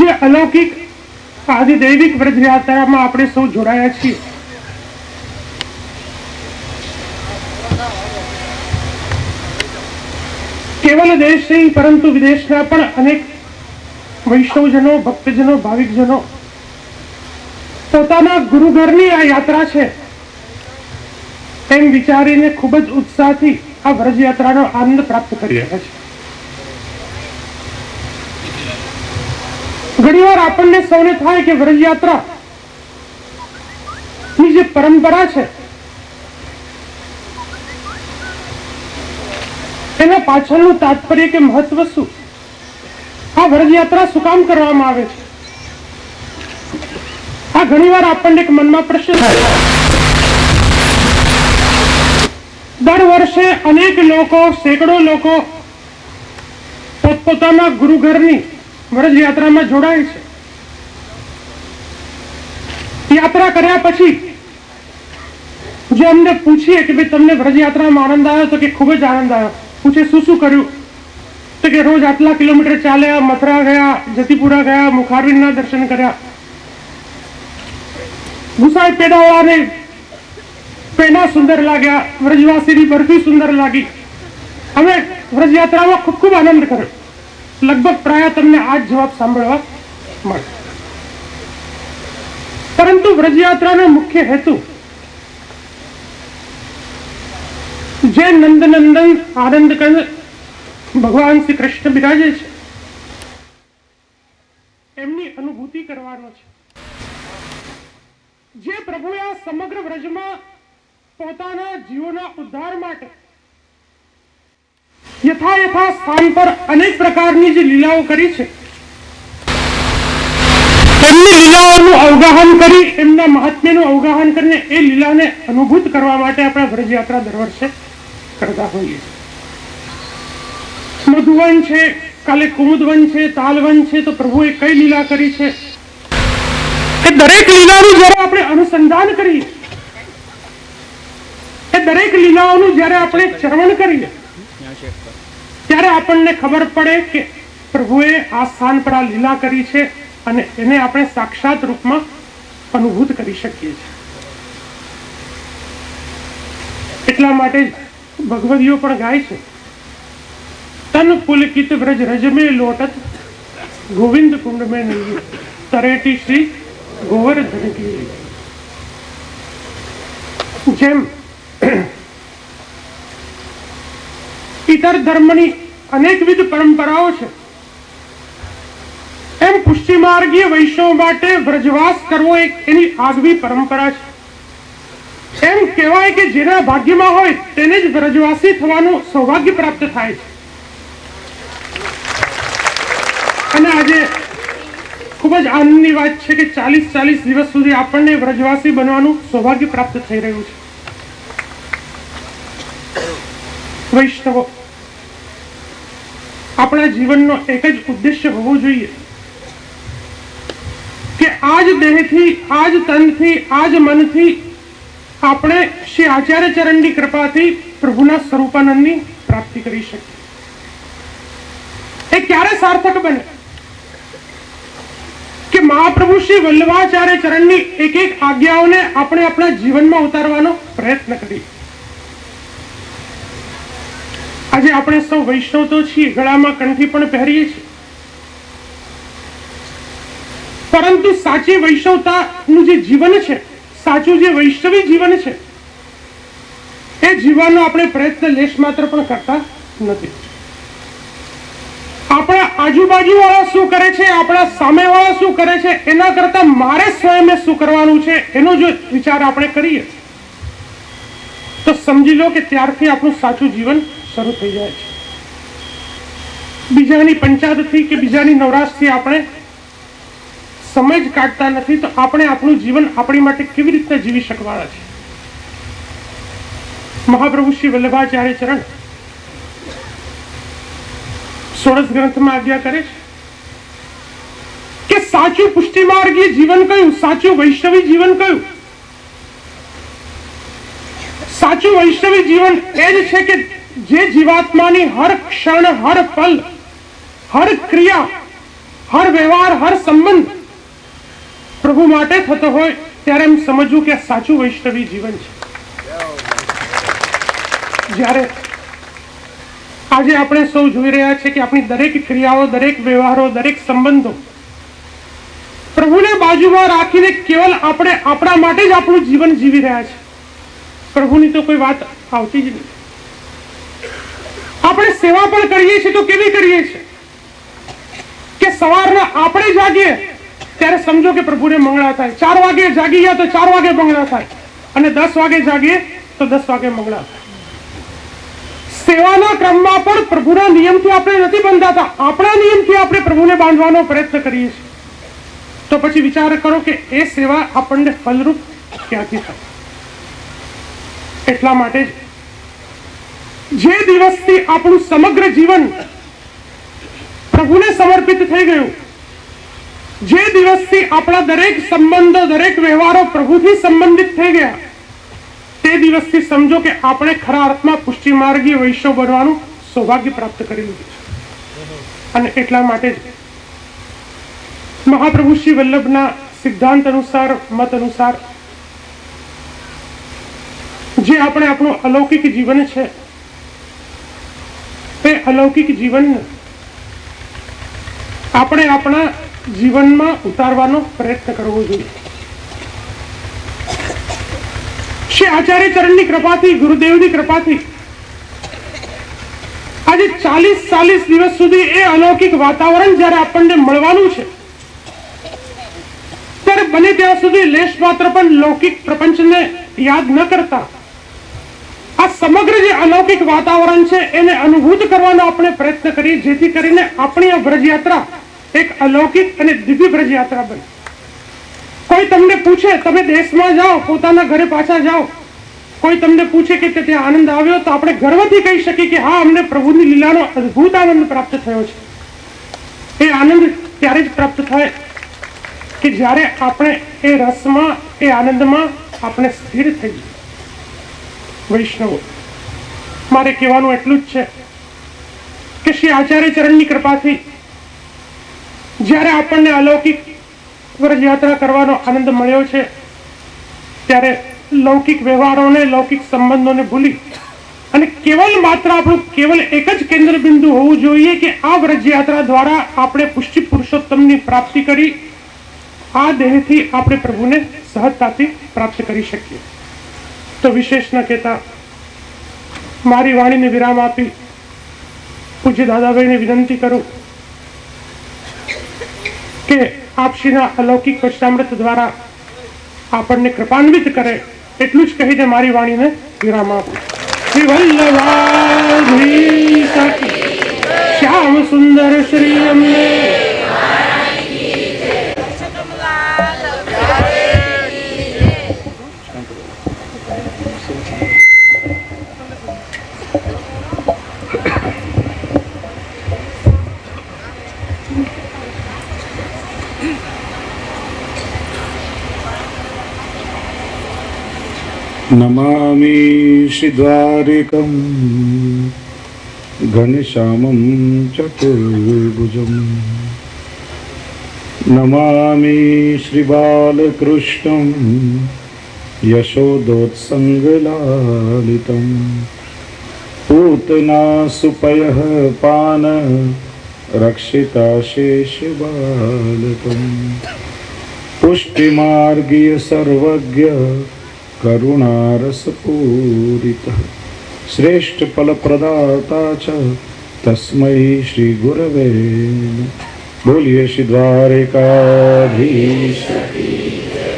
દિવ્ય અલૌકિક આદિદૈવિક વ્રજયાત્રામાં આપણે સૌ જોડાયા છીએ. કેવલ દેશ નહીં પરંતુ વિદેશના પણ અનેક વૈષ્ણવજનો, ભક્તજનો, ભાવિકજનો પોતાના ગુરુઘરની આ યાત્રા છે એમ વિચારીને ખૂબ જ ઉત્સાહથી આ વ્રજયાત્રાનો આનંદ પ્રાપ્ત કરી રહ્યા છે. ઘણીવાર આપણને સૌને થાય કે વ્રજયાત્રા ની જે પરંપરા છે એના પાછળનું તાત્પર્ય કે મહત્વ શું, આ વ્રજયાત્રા શું કામ કરવામાં આવે છે, આ ઘણીવાર આપણને એક મનમાં પ્રશ્ન થાય. દર વર્ષે અનેક લોકો, સેંકડો લોકો પોતપોતાના ગુરુઘરની વ્રજયાત્રામાં જોડાય છે. યાત્રા કર્યા પછી જો અમને પૂછીએ કે ભાઈ તમને વ્રજયાત્રામાં આનંદ આવ્યો તો કે ખૂબ જ આનંદ આવ્યો. પૂછે શું શું કર્યું તો કે રોજ આટલા કિલોમીટર ચાલ્યા, મથુરા ગયા, જતીપુરા ગયા, મુખારવિંદના દર્શન કર્યા, ગુસાઈ પેડાવાળાને પેડા સુંદર લાગ્યા, વ્રજવાસીની બરફી સુંદર લાગી, અમે વ્રજયાત્રામાં ખૂબ ખૂબ આનંદ કર્યો. લગભગ પ્રાય તમને આ જ જવાબ સાંભળવા મળે. પરંતુ વ્રજયાત્રાનો મુખ્ય હેતુ જે નંદનંદન આનંદ કંદ ભગવાન શ્રી કૃષ્ણ બિરાજે છે એમની અનુભૂતિ કરવાનો છે. જે પ્રભુએ આ સમગ્ર વ્રજમાં પોતાના જીવોના ઉદ્ધાર માટે યથા સ્થાન પર અનેક પ્રકારની જે લીલાઓ કરી છે એમની લીલાઓનું અવગાહન કરી, એમના મહાત્મ્યનું અવગાહન કરીને એ લીલાને અનુભૂત કરવા માટે આપણે વ્રજયાત્રા દર વર્ષે કરતા હોઈએ. મધુવન છે, કાલે કુમુદવન છે, તાલવન છે, તો પ્રભુએ કઈ લીલા કરી છે એ દરેક લીલાનું જયારે આપણે અનુસંધાન કરીએ, એ દરેક લીલાઓનું જયારે આપણે શ્રવણ કરીએ ત્યારે આપણને ખબર પડે કે પ્રભુએ આ સ્થાન પર આ લીલા કરી છે અને એને આપણે સાક્ષાત રૂપમાં અનુભૂત કરી શકીએ છીએ. એટલા માટે ભગવદીઓ પણ ગાય છે, તન પુલકિત વ્રજ રજ में लोटत गोविंद कुंड में नहीं तरेटी श्री गोवर्धन की. જેમ ઇતર ધર્મની અનેકવિધ પરંપરાઓ છે એમ પુષ્ટિ માર્ગીય વૈષ્ણવ માટે વ્રજવાસ કરવો એક એની આગવી પરંપરા છે. એમ કહેવાય કે જેના ભાગ્યમાં હોય તેને જ વ્રજવાસી થવાનું સૌભાગ્ય પ્રાપ્ત થાય છે. અને આજે ખૂબ જ આનંદની વાત છે કે 40 દિવસ સુધી આપણને વ્રજવાસી બનવાનું સૌભાગ્ય પ્રાપ્ત થઈ રહ્યું છે. વૈષ્ણવો, આપણા જીવનનો એક જ ઉદ્દેશ્ય હોવો જોઈએ કે આજ દેહથી, આજ તનથી, આજ મનથી આપણે શ્રી આચાર્ય ચરણની કૃપાથી પ્રભુના સ્વરૂપાનંદની પ્રાપ્તિ કરી શકીએ. એ ક્યારે સાર્થક બને કે મહાપ્રભુ શ્રી વલ્લભાચાર્ય ચરણની એક એક આજ્ઞાઓને આપણે આપણા જીવનમાં ઉતારવાનો પ્રયત્ન કરીએ. આજે આપણે સૌ વૈષ્ણવ તો છીએ, ગળામાં કંઠી પણ પહેરીએ છીએ, પરંતુ સાચી વૈષ્ણવતાનું જે જીવન છે, સાચું જે વૈષ્ણવી જીવન છે એ જીવવાનો આપણે પ્રયત્ન લેશ માત્ર પણ કરતા નથી. આપણા આજુબાજુ વાળા શું કરે છે, આપણા સામે વાળા શું કરે છે એના કરતા મારે સ્વયં શું કરવાનું છે એનો જો વિચાર આપણે કરીએ તો સમજી લો કે ત્યારથી આપણું સાચું જીવન શરૂ થઈ જાય છે. બીજાની પંચાયતથી કે બીજાની નવરાશથી આપણે સમય જ કાઢતા નથી તો આપણે આપણું જીવન આપણી માટે કેવી રીતે જીવી શકવાના છે. મહાપ્રભુ શ્રી વલ્લભાચાર્ય ચરણ 16 ગ્રંથમાં આજ્ઞા કરે છે કે સાચું પુષ્ટિ માર્ગીય જીવન કયું, સાચું વૈષ્ણવી જીવન કયું. સાચું વૈષ્ણવી જીવન એ જ છે કે જે જીવાત્માની હર ક્ષણ, હર પલ, હર ક્રિયા હર વ્યવહાર, હર સંબંધ પ્રભુ માટે થતો હોય ત્યારે એમ સમજવું કે આ સાચું વૈષ્ણવી જીવન છે. જ્યારે આજે આપણે સૌ જોઈ રહ્યા છીએ કે આપણી દરેક ક્રિયાઓ, દરેક વ્યવહારો, દરેક સંબંધો પ્રભુને બાજુમાં રાખીને કેવલ આપણે આપણા માટે જ આપણું જીવન જીવી રહ્યા છે. પ્રભુની તો કોઈ વાત આવતી જ નથી. આપણે સેવા પણ કરીએ છીએ તો કેવી કરીએ છીએ કે સવારના આપણે જાગીએ ત્યારે સમજો કે પ્રભુને મંગળા થાય. 4 વાગે જાગી ગયા તો 4 વાગે મંગળા થાય, અને 10 વાગે જાગીએ તો 10 વાગે મંગળા થાય. સેવાના ક્રમમાં પણ પ્રભુના નિયમથી આપણે નથી બંધાતા, આપણા નિયમથી આપણે પ્રભુને બાંધવાનો પ્રયત્ન કરીએ છીએ. તો પછી વિચાર કરો કે એ સેવા આપણને ફલરૂપ ક્યાંથી થાય. એટલા માટે જે દિવસથી આપણું સમગ્ર જીવન પ્રભુને સમર્પિત થઈ ગયું, જે દિવસથી આપણા દરેક સંબંધો, દરેક વ્યવહારો પ્રભુથી સંબંધિત થઈ ગયા, તે દિવસથી સમજો કે આપણે ખરા અર્થમાં પુષ્ટિ માર્ગી વૈષ્ણવ બનવાનું સૌભાગ્ય પ્રાપ્ત કરી લીધું છે. અને એટલા માટે જ મહાપ્રભુ શ્રી વલ્લભના સિદ્ધાંત અનુસાર, મત અનુસાર જે આપણે આપણું અલૌકિક જીવન છે, તે અલૌકિક જીવન આપણે આપણા જીવનમાં ઉતારવાનો પ્રયત્ન કરવો જોઈએ. શ્રી આચાર્ય ચરણની કૃપાથી, ગુરુદેવની કૃપાથી આજે 40 દિવસ સુધી એ અલૌકિક વાતાવરણ જયારે આપણને મળવાનું છે, ત્યારે બને ત્યાં સુધી લેશ માત્ર પણ લૌકિક પ્રપંચને યાદ ન કરતા આ સમગ્ર જે અલૌકિક વાતાવરણ છે એને અનુભૂત કરવાનો આપણે પ્રયત્ન કરીએ, જેથી કરીને આપણી આ વ્રજયાત્રા એક અલૌકિક અને દિવ્ય વ્રજયાત્રા બને. કોઈ તમને પૂછે, તમે દેશમાં જાઓ, પોતાના ઘરે પાછા જાઓ, કોઈ તમને પૂછે કે ત્યાં આનંદ આવ્યો, તો આપણે ગર્વથી કહી શકીએ કે હા, અમને પ્રભુની લીલાનો અદ્ભુત આનંદ પ્રાપ્ત થયો છે. એ આનંદ ત્યારે જ પ્રાપ્ત થાય કે જ્યારે આપણે એ રસમાં, એ આનંદમાં આપણે સ્થિર થઈ જઈએ. વૈષ્ણવો, મારે કહેવાનું એટલું જ છે કે શ્રી આચાર્ય ચરણની કૃપાથી જ્યારે આપણને અલૌકિક વ્રજયાત્રા કરવાનો આનંદ મળ્યો છે, ત્યારે લૌકિક વ્યવહારોને, લૌકિક સંબંધોને ભૂલી અને કેવલ માત્ર આપણું કેવલ એક જ કેન્દ્ર બિંદુ હોવું જોઈએ કે આ વ્રજયાત્રા દ્વારા આપણે પુષ્ટિ પુરુષોત્તમની પ્રાપ્તિ કરી આ દેહથી આપણે પ્રભુને સહજતાથી પ્રાપ્ત કરી શકીએ. તો વિશેષ ન કહેતા મારી વાણીને વિરામ આપી પૂજ્ય દાદાભાઈને વિનંતી કરું કે આપશ્રીના અલૌકિક વચનામૃત દ્વારા આપણને કૃપાન્વિત કરે, એટલું જ કહીને મારી વાણીને વિરામ આપું. શ્રી વલ્લભાધીશ શ્યામ સુંદર શ્રી અમને नमामि श्रीद्वारिकं घनश्यामं चतुर्भुजं नमामि श्रीबालकृष्णं यशोदोत्सङ्गलालितं पूतना सुपयः पान रक्षिता शेषबालकं पुष्टिमार्गीय सर्वज्ञ करुणारसपूरितः श्रेष्ठ फल प्रदाता च तस्मै श्री गुरवे बोलिए श्री द्वारिकाधीश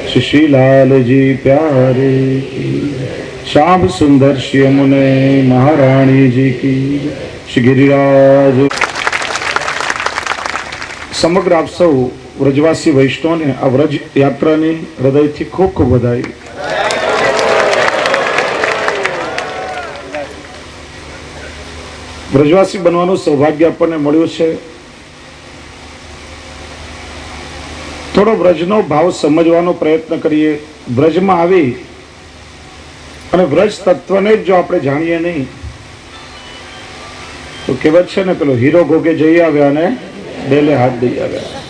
श्री श्रीलाल जी प्यारे की, श्याम सुंदर श्री यमुने महारानी जी की, श्री गिरिराज. समग्र आप सौ व्रजवासी वैष्णव ने आ व्रज यात्रा ने हृदय थी खूब खूब बधाई. વ્રજવાસી બનવાનું સૌભાગ્ય આપણને મળ્યું છે. થોડો વ્રજનો ભાવ સમજવાનો પ્રયત્ન કરીએ. વ્રજમાં આવી અને વ્રજ તત્વને જ જો આપણે જાણીએ નહીં તો કહેવત છે ને, પેલો હીરો ભોગે જઈ આવ્યા ને ડેલે હાથ દઈ આવ્યા.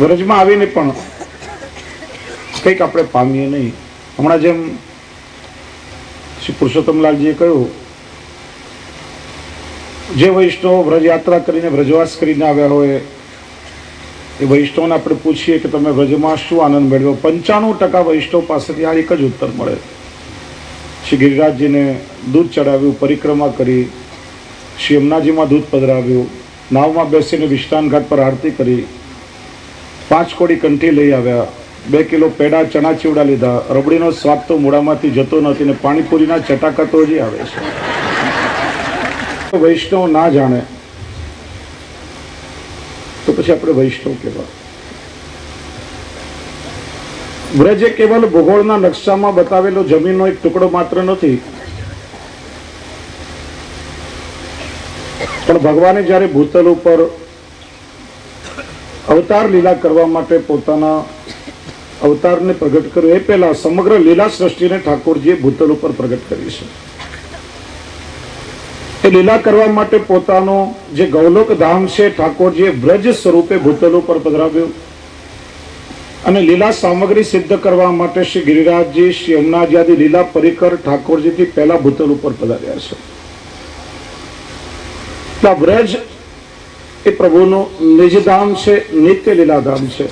વ્રજમાં આવીને પણ કંઈક આપણે પામીએ નહીં. હમણાં જેમ શ્રી પુરુષોત્તમલાલજીએ કહ્યું, જે વૈષ્ણવ વ્રજ યાત્રા કરીને વ્રજવાસ કરીને આવ્યા હોય એ વૈષ્ણવને આપણે પૂછીએ કે તમે વ્રજમાં શું આનંદ મેળવ્યો, 95% વૈષ્ણવ પાસેથી આ એક જ ઉત્તર મળે. શ્રી ગિરિરાજજીને દૂધ ચડાવ્યું, પરિક્રમા કરી, શ્રી યમુનાજીમાં દૂધ પધરાવ્યું, નાવમાં બેસીને વિષ્ણાન ઘાટ પર આરતી કરી, 5 કોડી કંઠી લઈ આવ્યા, 2 કિલો પેડા ચણા ચીવડા લીધા, રબડીનો સ્વાદ તો મોઢામાંથી જતો નથી ને પાણીપુરીના ચટાકા તો હજી આવે છે. વૈષ્ણવ ના જાણે તો પછી આપણે વૈષ્ણવ કહેવાય. વ્રજ એ કેવલ ભૂગોળના નકશામાં બતાવેલો જમીનનો એક ટુકડો માત્ર નથી, પણ ભગવાને જ્યારે ભૂતલ ઉપર અવતાર લીલા કરવા માટે પોતાના અવતારને પ્રગટ કર્યો એ પહેલા સમગ્ર લીલા સૃષ્ટિને ઠાકોરજીએ ભૂતલ ઉપર પ્રગટ કરી છે. એ લીલા કરવા માટે પોતાનો જે ગૌલોક ધામ છે ઠાકોરજીએ વ્રજ સ્વરૂપે ભૂતલ ઉપર પધરાવ્યું, અને લીલા સામગ્રી સિદ્ધ કરવા માટે શ્રી ગિરિરાજજી, શ્રી યમુનાજી આદિ લીલા પરિકર ઠાકોરજીથી પહેલા ભૂતલ ઉપર પધાર્યા છે. વ્રજ એ પ્રભુનું નિજધામ છે, નિત્ય લીલાધામ છે,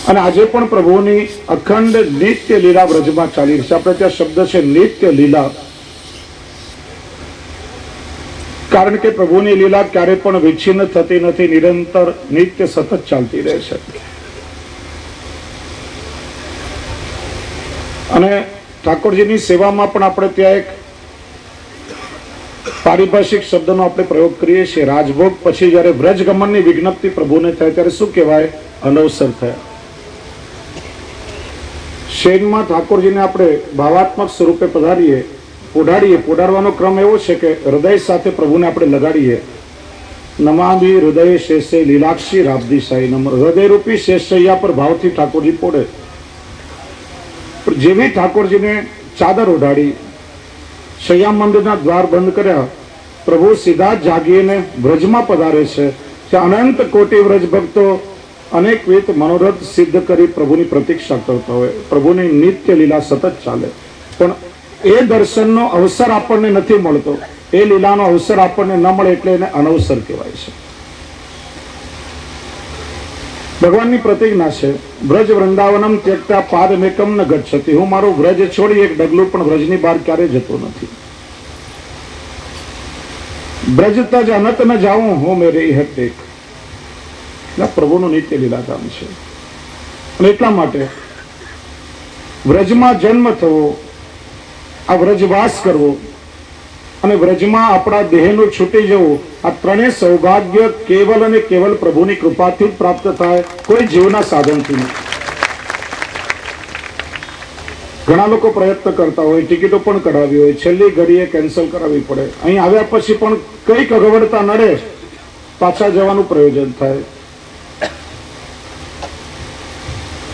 અને આજે પણ પ્રભુની અખંડ નિત્ય લીલા વ્રજમાં ચાલી રહી છે. આપણે ત્યાં શબ્દ છે નિત્ય લીલા, કારણ કે પ્રભુની લીલા ક્યારે પણ વિચ્છિન્ન થતી નથી, નિરંતર નિત્ય સતત ચાલતી રહે છે. અને ઠાકોરજીની સેવામાં પણ આપણે ત્યાં એક પારિભાષિક શબ્દનો આપણે પ્રયોગ કરીએ છીએ. રાજભોગ પછી જ્યારે વ્રજગમનની વિજ્ઞપ્તિ પ્રભુને થાય ત્યારે શું કહેવાય? અનવસર થયા. શેનમાં ઠાકોરજીને આપણે ભાવાત્મક સ્વરૂપે પધારીએ, પોઢાડીએ. પોઢાડવાનો ક્રમ એવો છે કે હૃદય સાથે પ્રભુને આપણે લગાડીએ. નમામી હૃદય શેષે લીલાક્ષી રાબદી સાઈ નમ. હૃદયરૂપી શેષૈયા પર ભાવથી ઠાકોરજી પોઢે. જેવી ઠાકોરજીને ચાદર ઓઢાડી, શૈયા મંદિરના દ્વાર બંધ કર્યા, પ્રભુ સીધા જાગીને વ્રજમાં પધારે છે. ત્યાં અનંત કોટી વ્રજ ભક્તો અનેકવિધ મનોરથ સિદ્ધ કરી પ્રભુની પ્રતીક્ષા કરતા હોય. પ્રભુની નિત્ય લીલા સતત ચાલે, પણ એ દર્શનનો અવસર આપણને નથી મળતો. એ લીલાનો અવસર આપણને ન મળે એટલે એને અનવસર કહેવાય છે. ભગવાનની પ્રતિજ્ઞા છે, વ્રજ વૃંદાવનમ ત્યક્તા પાદમેકમ ન ગચ્છતિ. હું મારું વ્રજ છોડી એક ડગલું પણ વ્રજની બહાર ક્યારેય જતો નથી. બ્રજ તજ અનત ન જાઉં હું મેરે ઇહ ટેક. પ્રભુનું નિત્ય લીલાધામ છે, અને એટલા માટે વ્રજમાં જન્મ થવો, આ વ્રજવાસ કરવો અને વ્રજમાં આપણા દેહનું છૂટી જવું, આ ત્રણેય સૌભાગ્ય કેવલ અને કેવલ પ્રભુની કૃપાથી જ પ્રાપ્ત થાય, કોઈ જીવના સાધનથી નહીં. ઘણા લોકો પ્રયત્ન કરતા હોય, ટિકિટો પણ કઢાવી હોય, છેલ્લી ઘડીએ કેન્સલ કરાવવી પડે. અહીં આવ્યા પછી પણ કઈક અગવડતા નડે, પાછા જવાનું પ્રયોજન થાય.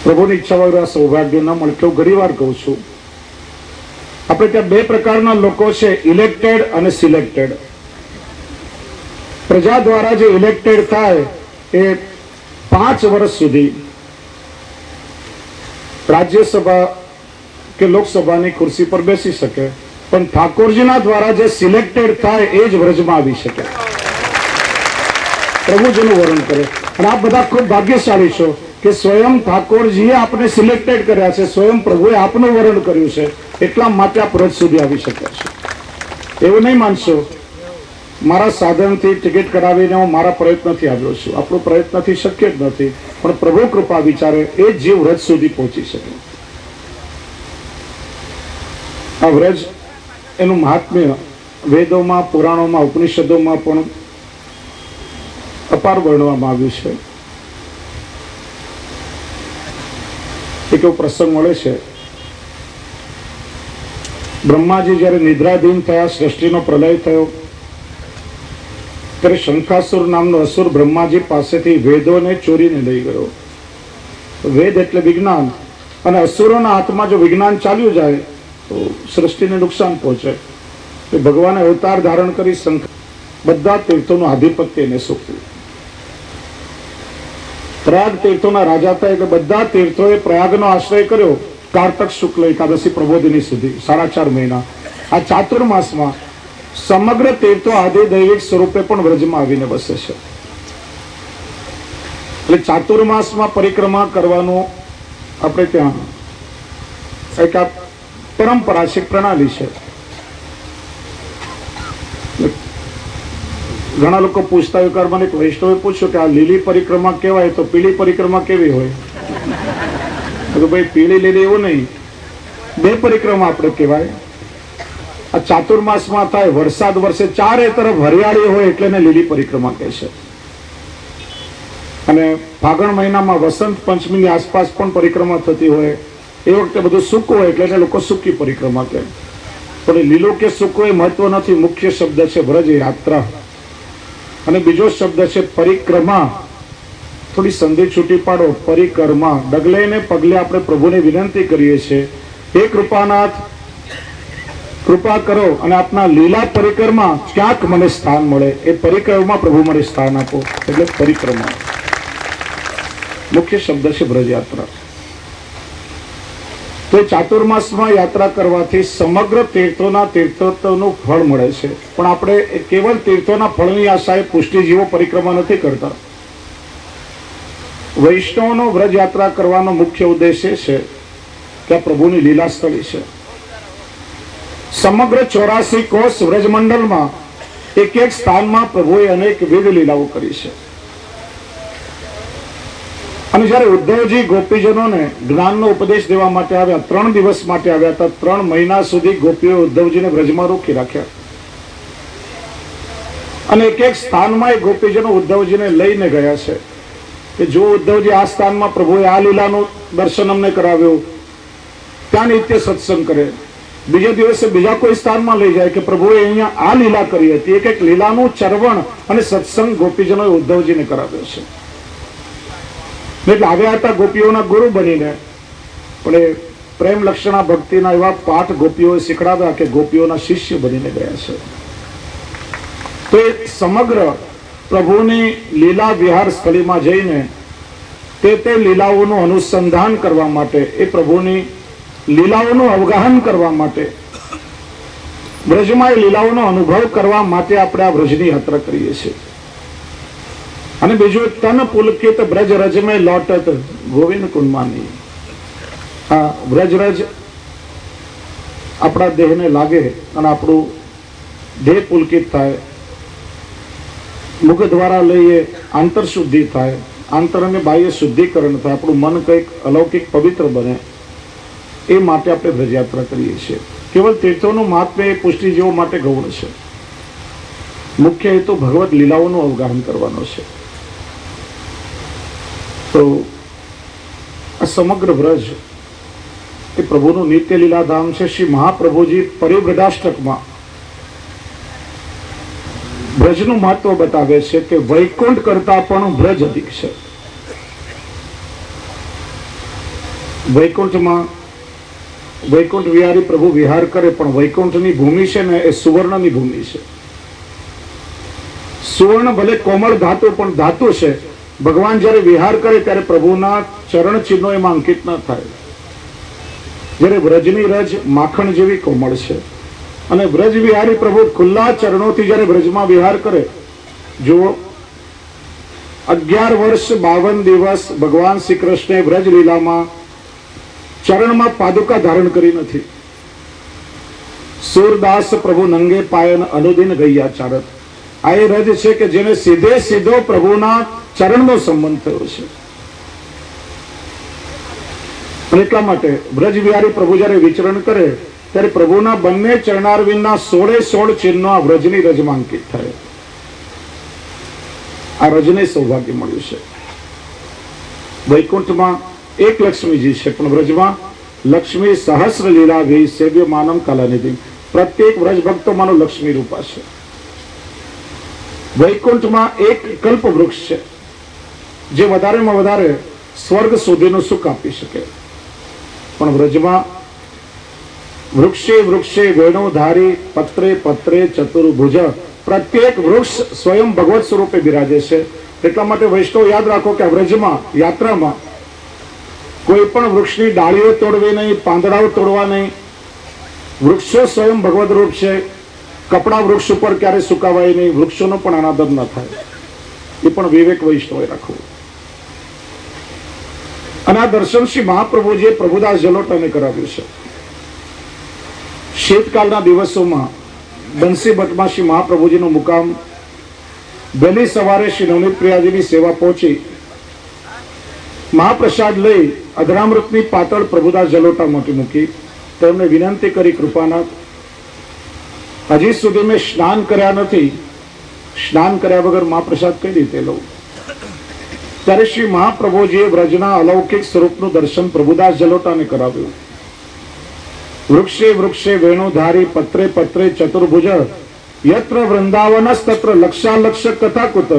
પ્રભુની ઈચ્છા વગર આ સૌભાગ્ય ન મળે. હું ઘણી વાર કહું છું, આપણે ત્યાં 2 પ્રકારના લોકો છે, ઇલેક્ટેડ અને સિલેક્ટેડ. પ્રજા દ્વારા જે ઇલેક્ટેડ થાય એ 5 વર્ષ સુધી રાજ્યસભા કે લોકસભાની ખુરશી પર બેસી શકે, પણ ઠાકોરજીના દ્વારા જે સિલેક્ટેડ થાય એ જ વ્રજમાં આવી શકે. પ્રભુજીનું વર્ણન કરે. અને આ બધા ખૂબ ભાગ્યશાળી છો કે સ્વયં ઠાકોરજીએ આપને સિલેક્ટેડ કર્યા છે, સ્વયં પ્રભુએ આપનું વર્ણન કર્યું છે, એટલા માટે આ વ્રજ સુધી આવી શક્યા છે. એવું નહીં માનશો મારા સાધનથી ટિકિટ કઢાવીને હું મારા પ્રયત્નથી આવ્યો છું. આપણો પ્રયત્નથી શક્ય જ નથી, પણ પ્રભુ કૃપા વિચારે એ જ જીવ વ્રજ સુધી પહોંચી શકે. આ વ્રજ એનું મહાત્મ્ય વેદોમાં, પુરાણોમાં, ઉપનિષદોમાં પણ અપાર વર્ણવામાં આવ્યું છે. એક એવો પ્રસંગ મળે છે, બ્રહ્માજી જ્યારે નિદ્રાધીન થયા, સૃષ્ટિનો પ્રલય થયો, ત્યારે શંખાસુર નામનો અસુર બ્રહ્માજી પાસેથી વેદોને ચોરીને લઈ ગયો. વેદ એટલે વિજ્ઞાન, અને અસુરોના હાથમાં જો વિજ્ઞાન ચાલ્યું જાય તો સૃષ્ટિને નુકસાન પહોંચે. ભગવાને અવતાર ધારણ કરી બધા તીર્થોનું આધિપત્ય એને સોંપ્યું. પ્રયાગ તીર્થોના રાજા હતા એટલે બધા તીર્થોએ પ્રયાગનો આશ્રય કર્યો. કારતક શુક્લ એકાદશી પ્રબોધિની સુધી 4.5 મહિના. આ ચાતુર્માસમાં સમગ્ર તીર્થો આદિ દૈવિક સ્વરૂપે પણ વ્રજમાં આવીને વસે છે. એટલે ચાતુર્માસમાં પરિક્રમા કરવાનું આપણે ત્યાં એક આ પરંપરા છે, પ્રણાલી છે. ઘણા લોકો પૂછતા હોય, મને એક વૈષ્ણવે પૂછ્યું કે આ લીલી પરિક્રમા કહેવાય તો પીળી પરિક્રમા કેવી હોય? તો ભાઈ પીળી લીલી એવું નહીં, 2 પરિક્રમા આપણે કહેવાય. આ ચાતુર્માસમાં થાય, વરસાદ વરસે, ચારે તરફ હરિયાળી હોય એટલે એને લીલી પરિક્રમા કહે છે. અને ફાગણ મહિનામાં વસંત પંચમીની આસપાસ પણ પરિક્રમા થતી હોય, એ વખતે બધું સૂકું હોય એટલે એને લોકો સૂકી પરિક્રમા કહે. પણ લીલું કે સૂકું એ મહત્વ નથી. મુખ્ય શબ્દ છે વ્રજ યાત્રા અને બીજો શબ્દ છે પરિક્રમા. થોડી સંધિ છૂટી પાડો, પરિક્રમા. ડગલે ને પગલે આપણે પ્રભુને વિનંતી કરીએ છીએ, હે કૃપાનાથ, કૃપા કરો અને આપના લીલા પરિક્રમા ક્યાંક મને સ્થાન મળે. એ પરિક્રમા પ્રભુ મને સ્થાન આપો, એટલે પરિક્રમા. મુખ્ય શબ્દ છે વ્રજ યાત્રા. તો ચાતુર્માસમાં યાત્રા કરવાથી સમગ્ર તીર્થોના તીર્થોનું ફળ મળે છે. પણ આપણે કેવળ તીર્થોના ફળની આશાએ પુષ્ટિજીવો પરિક્રમા નથી કરતા. વૈષ્ણવનો વ્રજ યાત્રા કરવાનો મુખ્ય ઉદ્દેશ એ છે કે આ પ્રભુની લીલા સ્થળી છે. સમગ્ર 84 કોષ વ્રજમંડળમાં એક એક સ્થાનમાં પ્રભુએ અનેક વિધ લીલાઓ કરી છે. અને જયારે ઉદ્ધવજી ગોપીજનોને જ્ઞાનનો ઉપદેશ દેવા માટે આવ્યા, 3 દિવસ માટે આવ્યા હતા, 3 મહિના સુધી ગોપીઓ ઉદ્ધવજીને વ્રજમાં રોકી રાખ્યા. અને એક એક સ્થાનમાં એ ગોપીજનો ઉદ્ધવજીને લઈને ગયા છે કે જો ઉદ્ધવજી આ સ્થાનમાં પ્રભુએ આ લીલાનું દર્શન અમને કરાવ્યું, ત્યાં નિત્ય સત્સંગ કરે. બીજા દિવસે બીજા કોઈ સ્થાનમાં લઈ જાય કે પ્રભુએ અહીંયા આ લીલા કરી હતી. એક એક લીલાનું ચરવણ અને સત્સંગ ગોપીજનોએ ઉદ્ધવજીને કરાવ્યો છે. એટલે આવ્યા હતા ગોપીઓના ગુરુ બનીને, પણ એ પ્રેમ લક્ષણા ભક્તિના એવા પાઠ ગોપીઓએ શીખડાવ્યા કે ગોપીઓના શિષ્ય બનીને ગયા છે. તો એ સમગ્ર પ્રભુની લીલા વિહાર સ્થળીમાં જઈને તે લીલાઓનું અનુસંધાન કરવા માટે, એ પ્રભુની લીલાઓનું અવગાહન કરવા માટે, વ્રજમાં એ લીલાઓનો અનુભવ કરવા માટે આપણે આ વ્રજની યાત્રા કરીએ છીએ. અને બીજું, તન પુલકિત બ્રજ રજ મેં લોટત ગોવિંદ કુંડમાની. આ વ્રજ રજ આપણા દેહને લાગે અને આપણું દેહ પુલકિત થાય, મુખ દ્વારા લઈએ આંતર શુદ્ધિ થાય, આંતર અને બાહ્ય શુદ્ધિકરણ થાય, આપણું મન કંઈક અલૌકિક પવિત્ર બને. એ માટે આપણે વ્રજયાત્રા કરીએ છીએ. કેવળ તીર્થોનું મહાત્મ્ય એ પુષ્ટિજીવો માટે ગૌણ છે. મુખ્ય હેતુ ભગવત લીલાઓનું અવગાહન કરવાનો છે. તો આ સમગ્ર વ્રજ એ પ્રભુનું નિત્ય લીલાધામ છે. શ્રી મહાપ્રભુજી પરિવ્રજાષ્ટકમાં વ્રજનું મહત્વ બતાવે છે કે વૈકુંઠ કરતા પણ વ્રજ અધિક છે. વૈકુંઠ વિહારી પ્રભુ વિહાર કરે, પણ વૈકુંઠની ભૂમિ છે ને એ સુવર્ણની ભૂમિ છે. સુવર્ણ ભલે કોમળ ધાતુ, પણ ધાતુ છે. ભગવાન જ્યારે વિહાર કરે ત્યારે પ્રભુના ચરણ ચિહ્નો એમાં અંકિત ન થાય. જ્યારે વ્રજની રજ માખણ જેવી કોમળ છે. અને વ્રજ વિહારી પ્રભુ ખુલ્લા ચરણોથી જ્યારે વ્રજમાં વિહાર કરે, જો 11 વર્ષ 52 દિવસ ભગવાન શ્રી કૃષ્ણે વ્રજ લીલામાં ચરણમાં પાદુકા ધારણ કરી નથી. સૂરદાસ પ્રભુ નંગે પાયન અનુદિન ગૈયા ચારત. આ એ રજ છે કે જેને સીધે સીધો પ્રભુના ચરણનો સંબંધ થયો છે. અને એટલા માટે વ્રજ વિહારી પ્રભુ જ્યારે વિચરણ કરે ત્યારે પ્રભુના બંને ચરણારવિંદના 16 ચિહ્નો આ વ્રજની રજમાં અંકિત થાય. આ રજને સૌભાગ્ય મળ્યું છે. વૈકુંઠમાં એક લક્ષ્મીજી છે, પણ વ્રજમાં લક્ષ્મી સહસ્ર લીલા વી સેવ્ય માનમ કલાનિધિ. પ્રત્યેક વ્રજ ભક્તોમાંનું લક્ષ્મી રૂપા છે. વૈકુંઠમાં એક કલ્પ વૃક્ષ છે જે વધારેમાં વધારે સ્વર્ગ સુધીનું સુખ આપી શકે. પણ વ્રજમાં વૃક્ષે વૃક્ષે વેણુધારી પત્રે પત્રે ચતુર્ભુજ પ્રત્યેક વૃક્ષ સ્વયં ભગવત સ્વરૂપે બિરાજે છે. એટલા માટે વૈષ્ણવ યાદ રાખો કે વ્રજમાં યાત્રામાં કોઈ પણ વૃક્ષની ડાળીઓ તોડવી નહીં, પાંદડાઓ તોડવા નહીં. વૃક્ષો સ્વયં ભગવત રૂપ છે. કપડા વૃક્ષ ઉપર ક્યારે સુકાવાય નહીં, વૃક્ષોનો પણ અનાદર ન થાય. એ પણ વિવેક વૈષ્ણવે રાખવું. અને આ દર્શન શ્રી મહાપ્રભુજીએ પ્રભુદાસ જલોટાને કરાવ્યું છે. શીતકાળના દિવસોમાં બંસી ભટ્ટમાં શ્રી મહાપ્રભુજીનું મુકામ. વહેલી સવારે શ્રી નવનીત પ્રિયાજીની સેવા પહોંચી મહાપ્રસાદ લઈ અધરામૃતની પાતળ પ્રભુદાસ જલોટા મોટી મૂકી. તેમને વિનંતી કરી, કૃપાનાથ, હજી સુધી મેં સ્નાન કર્યા નથી, સ્નાન કર્યા વગર મહાપ્રસાદ કઈ રીતે લઉં? ત્યારે શ્રી મહાપ્રભુજીએ વ્રજના અલૌકિક સ્વરૂપનું દર્શન પ્રભુદાસ જલોટાને કરાવ્યું. વૃક્ષે વૃક્ષે વેણુધારી, પત્રે પત્રે ચતુર્ભુજ, યત્ર વૃંદાવનસ્તત્ર લક્ષાલક્ષ કથાકુત,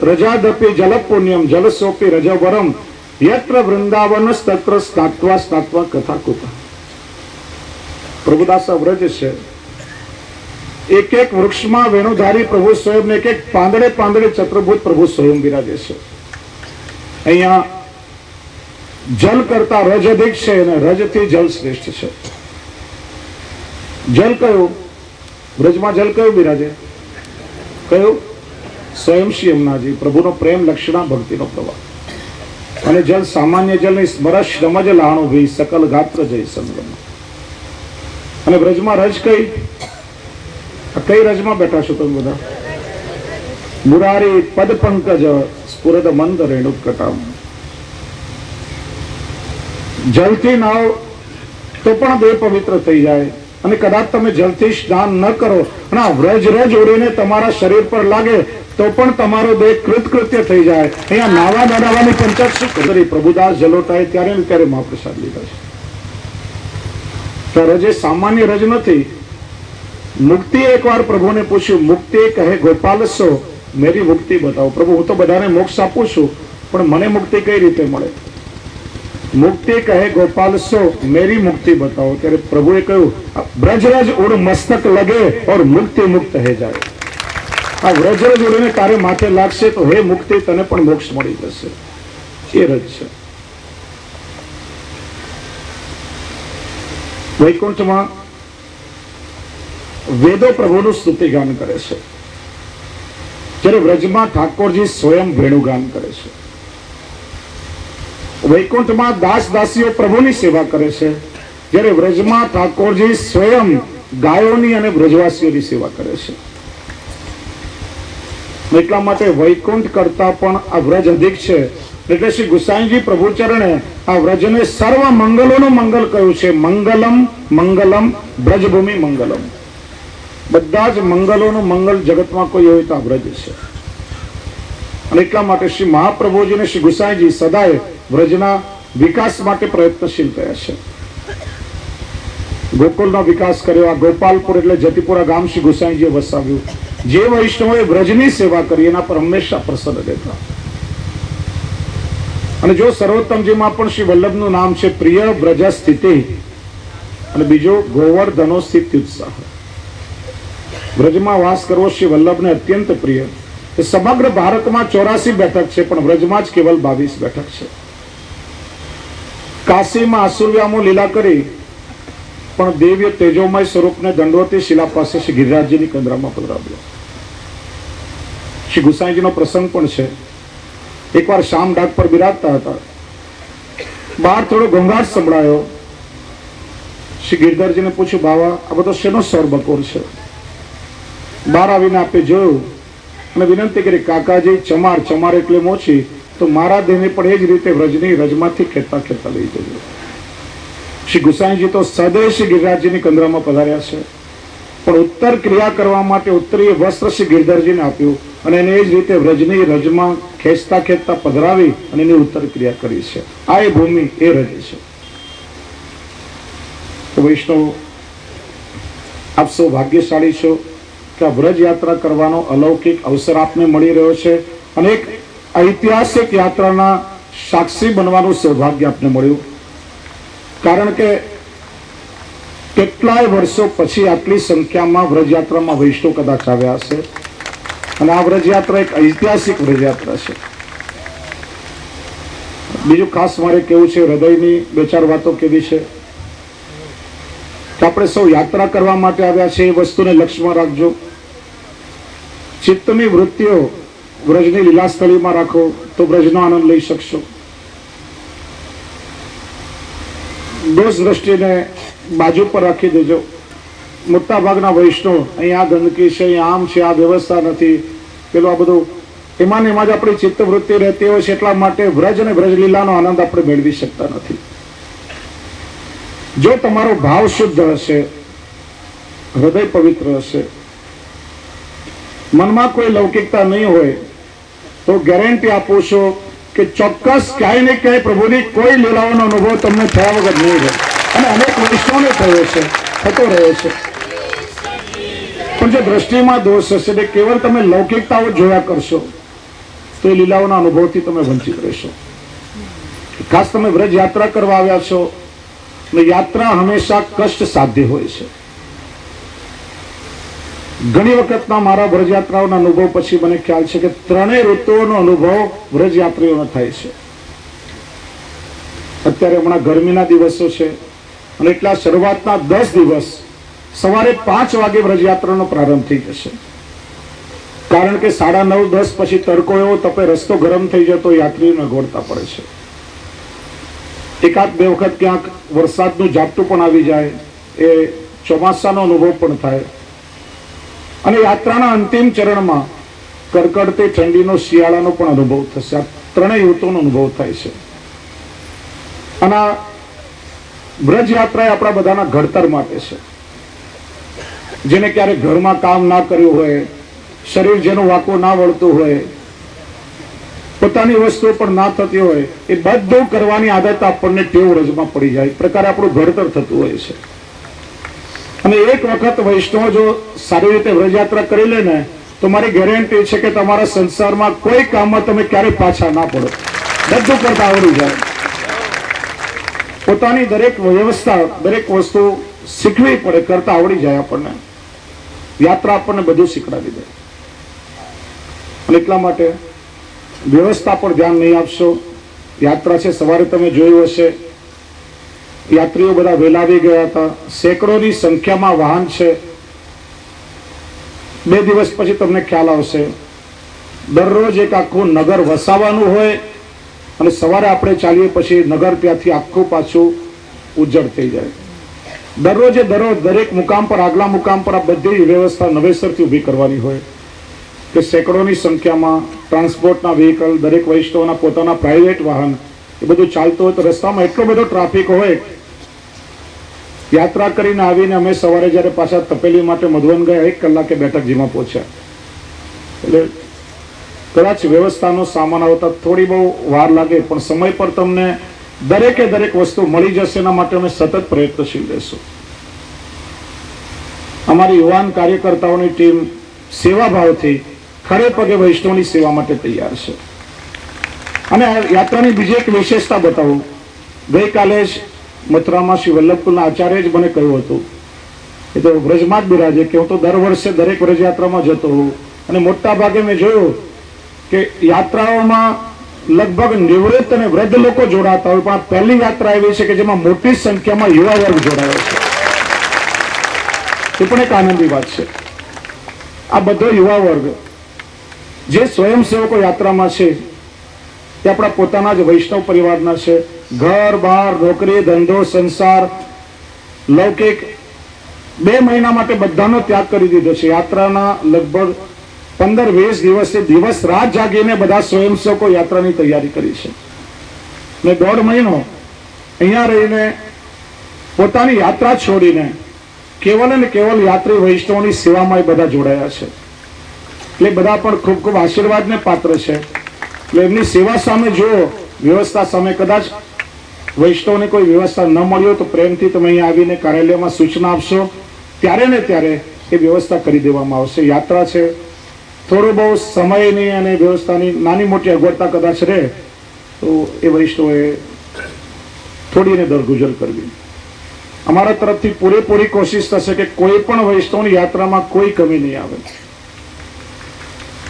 રજાદપી જલ પુણ્યમ જલસોપી રજવરમ, યત્ર વૃંદાવનસ્તત્ર સ્નાત્વા સ્નાત્વા કથાકુત. પ્રભુદાસ વ્રજ છે. એક એક વૃક્ષમાં વેણુધારી પ્રભુ સ્વયં, એક એક પાંદડે પાંદડે ચતુર્ભુજ પ્રભુ સ્વયં બિરાજે છે. અહીંયા જલ કરતા રજ અધિક છે અને રજથી જલ શ્રેષ્ઠ છે. જલ કયું? વ્રજમાં જલ કયું બિરાજે? કયું? સ્વયં શ્રી યમુનાજી, પ્રભુનો પ્રેમ, લક્ષણા, ભક્તિનો પ્રવાહ. અને જલ સામાન્ય જલ નહીં, સ્મરશ રમજ લાણો ભી સકલ ગાત્ર જય સંગમ. અને વ્રજમાં રજ કઈ? કઈ રજમાં બેઠા છો તમે બધા? મુરારી પદ પંકજ સ્ફુરદ મંદ રેણુકટામ. જલથી નાવ તો પણ દેહ પવિત્ર થઈ જાય. અને કદાચ તમે જલથી સ્નાન ન કરો અને આ વ્રજ રજ ઉડીને તમારા શરીર પર લાગે તો પણ તમારો દેહ કૃતકૃત્ય થઈ જાય. અહીંયા નાવા દાડાવાની પંચાયત શું કરી? પ્રભુદાસ જલોટાએ ત્યારે ને ત્યારે મહાપ્રસાદ લીધા છે. રજ એ સામાન્ય રજ નથી. મુક્તિ એકવાર પ્રભુને પૂછ્યું, મુક્તિ કહે ગોપાલ સો, મેરી મુક્તિ બતાવો. પ્રભુ, હું તો બધાને મોક્ષ આપું છું, પણ મને મુક્તિ કઈ રીતે મળે? મુક્તિ કહે ગોપાલ સો, મેરી મુક્તિ બતાવો. ત્યારે પ્રભુએ કહ્યું, બ્રજરજ ઉડ મસ્તક લગે ઓર મુક્તિ મુક્ત હે જાય. આ વ્રજરજ ઉડીને તારે માથે લાગશે તો હે મુક્તિ, તને પણ મોક્ષ મળી જશે. એ રજ છે. વૈકુંઠમાં વેદો પ્રભુનું સ્તુતિગાન કરે છે, જ્યારે વ્રજમાં ઠાકોરજી સ્વયં વેણુગાન કરે છે. વૈકુંઠમાં દાસ દાસીઓ પ્રભુની સેવા કરે છે, જ્યારે વ્રજમાં ઠાકોરજી સ્વયં ગાયોની અને વ્રજવાસીઓની સેવા કરે છે. એટલા માટે વૈકુંઠ કરતા પણ આ વ્રજ અધિક છે. એટલે શ્રી ગુસાઈજી પ્રભુ ચરણે આ વ્રજને સર્વ મંગલોનું મંગલ કહ્યું છે. મંગલમ મંગલમ બ્રજભૂમિ મંગલમ. બધા જ મંગલોનું મંગલ જગતમાં કોઈ હોય તો આ વ્રજ છે. અને એટલા માટે શ્રી મહાપ્રભુજી અને શ્રી ગુસાઈજી સદાય વ્રજના વિકાસ માટે પ્રયત્નશીલ થયા છે. ગોકુળનો વિકાસ કર્યો. આ ગોપાલપુર એટલે જતીપુરા ગામ શ્રી ગુસાઈજીએ વસાવ્યું. જે વૈષ્ણવોએ વ્રજની સેવા કરી એના પર હંમેશા પ્રસન્ન રહેતા. અને જો સર્વોત્તમજીમાં પણ શ્રી વલ્લભનું નામ છે પ્રિય વ્રજ સ્થિતિ, અને બીજો ગોવર્ધનો સ્થિત ઉત્સાહ. વ્રજમાં વાસ કરવો શ્રી વલ્લભને અત્યંત પ્રિય. સમગ્ર ભારતમાં 84 બેઠક છે, પણ વ્રજમાં જ કેવલ 22 બેઠક છે. કાશીમાં આસુરવ્યામો લીલા કરી પણ દિવ્ય તેજોમય સ્વરૂપને દંડવતી શિલા પાસે શ્રી ગિરિરાજજીની કંદરામાં પધરાવ્યો. શ્રી ગુસાઈજીનો પ્રસંગ પણ છે. એકવાર શામ ડાક પર બિરાજતા હતા. બહાર થોડો ઘોંઘાટ સંભળાયો. શ્રી ગિરધરજીને પૂછ્યું, બાવા, આ બધો શેનો સ્વર બકોર છે? બહાર આવીને આપે જોયું અને વિનંતી કરી, કાકાજી, ચમાર, ચમાર એટલે મોછી, તો મારા દેહને પણ એ જ રીતે વ્રજની રજમાંથી ખેતા ખેતા લઈ જજો. શ્રી ગુસાઈજી તો સદૈવ શ્રી ગિરિરાજજીની કંદરામાં પધાર્યા છે, પણ ઉત્તર ક્રિયા કરવા માટે ઉત્તરીય વસ્ત્ર શ્રી ગિરધરજીને આપ્યું અને એને એ જ રીતે વ્રજની રજમાં ખેંચતા ખેંચતા પધરાવી અને એની ઉત્તર ક્રિયા કરી છે. આ એ ભૂમિ, એ રજ છે. તો વૈષ્ણવ, આપ સૌ ભાગ્યશાળી છો કે આ વ્રજ યાત્રા કરવાનો અલૌકિક અવસર આપને મળી રહ્યો છે અને એક ઐતિહાસિક યાત્રાના સાક્ષી બનવાનું સૌભાગ્ય આપને મળ્યું. કારણ કે કેટલાય વર્ષો પછી આટલી સંખ્યામાં વ્રજયાત્રામાં વૈષ્ણવ કદાચ આવ્યા હશે. અને આ વ્રજયાત્રા એક ઐતિહાસિક વ્રજયાત્રા છે. બીજું ખાસ મારે કેવું છે, હૃદયની બે ચાર વાતો કેવી છે કે આપણે સૌ યાત્રા કરવા માટે આવ્યા છે એ વસ્તુને લક્ષ્યમાં રાખજો. ચિત્તની વૃત્તિઓ વ્રજની લીલાસ્થળીમાં રાખો તો વ્રજનો આનંદ લઈ શકશો. દોષ દ્રષ્ટિને બાજુ પર રાખી દેજો. મોટા ભાગના વૈષ્ણવ અહીંયા ગંદકી છે, અહીંયા આમ છે, આ વ્યવસ્થા નથી, પેલું આ બધું, એમાં ને એમાં જ આપણી ચિત્તવૃત્તિ રહેતી હોય છે. એટલા માટે વ્રજ અને વ્રજ લીલાનો આનંદ આપણે મેળવી શકતા નથી. જો તમારો ભાવ શુદ્ધ હશે, હૃદય પવિત્ર હશે, મનમાં કોઈ લૌકિકતા નહીં હોય, તો ગેરંટી આપું છું કે ચોક્કસ ક્યાંય ને ક્યાંય પ્રભુની કોઈ લીલાઓનો અનુભવ તમને થયા વગર નહીં રહે. અને અનેક વૈષ્ણવને થયો છે, થતો રહે છે. પણ જો દ્રષ્ટિમાં દોષ હશે ને કેવળ તમે લૌકિકતાઓ જોયા કરશો તો એ લીલાઓના અનુભવથી તમે વંચિત રહેશો. ખાસ તમે વ્રજ યાત્રા કરવા આવ્યા છો, અને યાત્રા હંમેશા કષ્ટ સાધ્ય હોય છે. ઘણી વખતના મારા વ્રજયાત્રાઓના અનુભવ પછી મને ખ્યાલ છે કે ત્રણેય ઋતુઓનો અનુભવ વ્રજયાત્રીઓનો થાય છે. અત્યારે હમણાં ગરમીના દિવસો છે અને એટલા શરૂઆતના 10 દિવસ સવારે 5 વાગે વ્રજયાત્રાનો પ્રારંભ થઈ જશે. કારણ કે 9:30-10 પછી તડકો એવો તપે, રસ્તો ગરમ થઈ જતો, યાત્રીઓને અગવડતા પડે છે. એકાદ બે વખત ક્યાંક વરસાદનું ઝાપટું પણ આવી જાય, એ ચોમાસાનો અનુભવ પણ થાય. અને યાત્રાના અંતિમ ચરણમાં કડકડતી ઠંડીનો, શિયાળાનો પણ અનુભવ થશે. આ ત્રણેય ઋતુનો અનુભવ થાય છે. અને આ વ્રજ યાત્રા એ આપણા બધાના ઘડતર માટે છે. જેને ક્યારે ઘરમાં કામ ના કર્યું હોય, શરીર જેનું વાંકું ના વળતું હોય, પોતાની વસ્તુઓ પણ ના થતી હોય, એ બધું કરવાની આદત આપણને ટેવ વ્રજમાં પડી જાય. પ્રકારે આપણું ઘડતર થતું હોય છે. અને એક વખત વૈષ્ણવ જો સારી રીતે વ્રજયાત્રા કરી લે ને, તો મારી ગેરંટી છે કે તમારા સંસારમાં કોઈ કામમાં તમે ક્યારેય પાછા ના પડો. બધું કરતા આવડી જાય. પોતાની દરેક વ્યવસ્થા, દરેક વસ્તુ શીખવી પડે, કરતા આવડી જાય આપણને. યાત્રા આપણને બધું શીખડાવી દે. અને એટલા માટે વ્યવસ્થા પર ધ્યાન નહીં આપશો. યાત્રા છે, સવારે તમે જોયું હશે, યાત્રીઓ બધા વહેલા આવી ગયા હતા. સેંકડોની સંખ્યામાં વાહન છે. 2 દિવસ પછી તમને ખ્યાલ આવશે, દરરોજ એક આખું નગર વસાવાનું હોય, અને સવારે આપણે ચાલીએ પછી નગર ત્યાંથી આખું પાછું ઉજ્જડ થઈ જાય. દરરોજે દરરોજ દરેક મુકામ પર, આગલા મુકામ પર આ બધી વ્યવસ્થા નવેસરથી ઊભી કરવાની હોય કે સેંકડોની સંખ્યામાં ટ્રાન્સપોર્ટના વ્હીકલ, દરેક વૈષ્ણવના પોતાના પ્રાઇવેટ વાહન, એ બધું ચાલતું હોય તો રસ્તામાં એટલો બધો ટ્રાફિક હોય. યાત્રા કરીને આવીને અમે સવારે જ્યારે પાછા તપેલી માટે મધુવન ગયા, 1 કલાકે બેઠકજીમાં પહોંચ્યા. એટલે કદાચ વ્યવસ્થાનો સામાન આવતા થોડી બહુ વાર લાગે, પણ સમય પર તમને દરેકે દરેક વસ્તુ મળી જશે. એના માટે અમે સતત પ્રયત્નશીલ રહેશું. અમારી યુવાન કાર્યકર્તાઓની ટીમ સેવાભાવથી ખડે પગે વૈષ્ણવની સેવા માટે તૈયાર છે. અને આ યાત્રાની બીજી એક વિશેષતા બતાવું. ગઈકાલે જ મથુરામાં શ્રી વલ્લભકુલના આચાર્ય જ મને કહ્યું હતું, એ તો વ્રજમાં જ બિરાજે, કે હું તો દર વર્ષે દરેક વ્રજયાત્રામાં જતો હોઉં, અને મોટા ભાગે મેં જોયું કે યાત્રાઓમાં લગભગ નિવૃત્ત અને વૃદ્ધ લોકો જોડાતા હોય, પણ આ પહેલી યાત્રા એવી છે કે જેમાં મોટી સંખ્યામાં યુવા વર્ગ જોડાયો છે. એ પણ એક આનંદની વાત છે. આ બધો યુવા વર્ગ જે સ્વયંસેવકો યાત્રામાં છે, તે આપણા પોતાના જ વૈષ્ણવ પરિવારના છે. ઘર બહાર, નોકરી ધંધો, સંસાર, લૌકિક 2 મહિના માટે બધાનો ત્યાગ કરી દીધો છે. યાત્રાના લગભગ 15-20 દિવસથી દિવસ રાત જાગીને બધા સ્વયંસેવકો યાત્રાની તૈયારી કરી છે. ને 1.5 મહિનો અહીંયા રહીને પોતાની યાત્રા છોડીને કેવલ અને કેવલ યાત્રી વૈષ્ણવની સેવામાં એ બધા જોડાયા છે. એટલે બધા પણ ખૂબ ખૂબ આશીર્વાદને પાત્ર છે. એટલે એમની સેવા સામે જુઓ, વ્યવસ્થા સામે. કદાચ વૈષ્ણવને કોઈ વ્યવસ્થા ન મળી હોય તો પ્રેમથી તમે અહીંયા આવીને કાર્યાલયમાં સૂચના આપશો, ત્યારે ને ત્યારે એ વ્યવસ્થા કરી દેવામાં આવશે. યાત્રા છે, થોડું બહુ સમયની અને વ્યવસ્થાની નાની મોટી અગવડતા કદાચ રહે તો એ વૈષ્ણવએ થોડીને દરગુજર કરવી. અમારા તરફથી પૂરેપૂરી કોશિશ થશે કે કોઈ પણ વૈષ્ણવની યાત્રામાં કોઈ કમી નહીં આવે.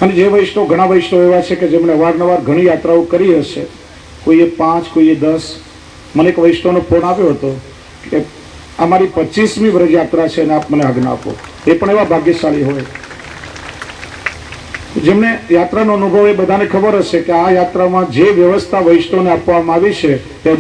અને જે વૈષ્ણવ, ઘણા વૈષ્ણવ એવા છે કે જેમણે અવારનવાર ઘણી યાત્રાઓ કરી હશે, કોઈએ 5, કોઈએ 10. મને એક વૈષ્ણવનો ફોન આવ્યો હતો કે અમારી 25મી વ્રજ યાત્રા છે અને આપ મને આજ્ઞા આપો. એ પણ એવા ભાગ્યશાળી હોય જેમને યાત્રાનો અનુભવ, એ બધાને ખબર હશે કે આ યાત્રામાં જે વ્યવસ્થા વૈષ્ણવને આપવામાં આવી છે તે